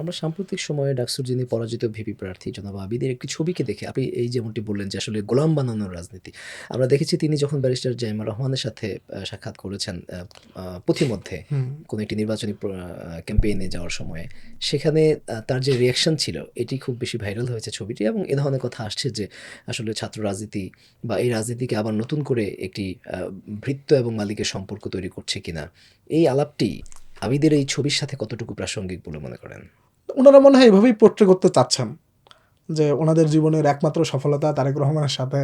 আমরা সাম্প্রতিক সময়ে ডাকসুর যিনি পরাজিত ভিপি প্রার্থী জনাব আবিদের একটি ছবিকে দেখে আপনি এই যেমনটি বললেন যে আসলে গোলাম বানানোর রাজনীতি। আমরা দেখেছি তিনি যখন ব্যারিস্টার জাইমা রহমানের সাথে সাক্ষাৎ করেছেন পথিমধ্যে হুম। কোনো একটি নির্বাচনী ক্যাম্পেইনে যাওয়ার সময়ে, সেখানে তার যে রিঅ্যাকশন ছিল এটি খুব বেশি ভাইরাল হয়েছে ছবিটি এবং এ ধরনের কথা আসছে যে আসলে ছাত্র রাজনীতি বা এই রাজনীতিকে আবার নতুন করে একটি ভৃত্য এবং মালিকের সম্পর্ক তৈরি করছে কিনা। এই আলাপটি আবিদের এই ছবির সাথে কতটুকু প্রাসঙ্গিক বলে মনে করেন? ওনারা মনে হয় এভাবেই পোট্রে করতে চাচ্ছেন যে ওনাদের জীবনের একমাত্র সফলতা তারেক রহমানের সাথে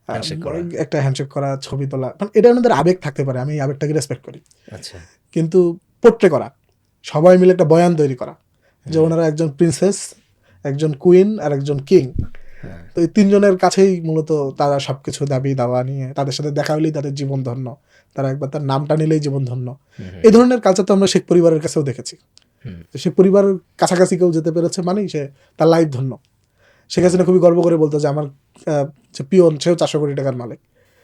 হ্যান্ডশেক করা। একটা হ্যান্ডশেক করা, ছবি তোলা, মানে এটা ওনাদের আবেগ থাকতে পারে, আমি এই আবেগটাকে রেসপেক্ট করি। আচ্ছা। কিন্তু পোট্রে করা, সবাই মিলে একটা বয়ান তৈরি করা যে হুম। ওনারা একজন প্রিন্সেস, একজন কুইন আর একজন কিং। হ্যাঁ। তো এই তিনজনের কাছেই মূলত তারা সবকিছু দাবি দাওয়া নিয়ে, তাদের সাথে দেখা হলেই তাদের জীবন ধন্য, তারা একবার তার নামটা নিলেই জীবন ধন্য। হুম, হুম, এই ধরনের কালচার তো আমরা শেখ পরিবারের কাছেও দেখেছি। হুম। তো শেখ পরিবারের কাছাকাছি কেউ যেতে পেরেছে মানেই সে তার লাইফ ধন্য। শেখ হাসিনা খুবই গর্ব করে বলতো যে আমার যে পিয়ন সেও 400 কোটি টাকার মালিক।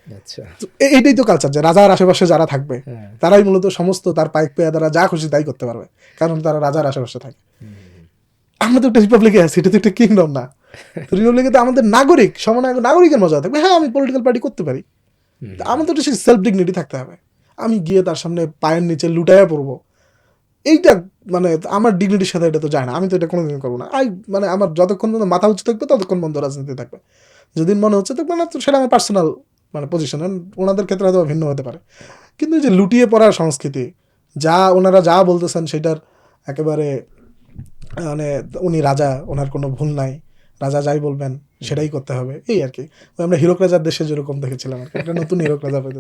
আচ্ছা। তো এইটাই তো কালচার, যে রাজার আশেপাশে যারা থাকবে হ্যাঁ। তারাই মূলত সমস্ত তার পাইক পেয়ে দ্বারা যা খুশি তাই করতে পারবে, কারণ তারা রাজার আশেপাশে থাকে। হুম, হুম, আমরা তো একটা রিপাবলিকে আছি, এটা তো একটা কিংডম না। তো রিপাবলিকে তো আমাদের নাগরিক, নাগরিকের মজা থাকবে। হ্যাঁ, আমি পলিটিক্যাল পার্টি করতে পারি, হুম, আমার তো সেই সেলফ ডিগনিটি থাকতে হবে। আমি গিয়ে তার সামনে পায়ের নিচে লুটাইয়া পড়বো, এইটা মানে আমার ডিগনিটির সাথে এটা তো যায় না। আমি তো এটা কোনোদিন করবো না। মানে আমার যতক্ষণ পর্যন্ত মাথা উঁচু থাকবে ততক্ষণ বন্ধ রাজনীতি থাকবে। যদি মনে হচ্ছে থাকবে না, তো সেটা আমার পার্সোনাল মানে পজিশন, ওনাদের ক্ষেত্রে হয়তো ভিন্ন হতে পারে। কিন্তু এই যে লুটিয়ে পড়ার সংস্কৃতি, যা ওনারা যা বলতেছেন সেটার একেবারে মানে উনি রাজা, ওনার কোনো ভুল নাই, রাজা যাই বলবেন সেটাই করতে হবে, এই আর কি। ওই আমরা হীরক রাজার দেশে যেরকম দেখেছিলাম আর কি, একটা নতুন হীরক রাজা পেতে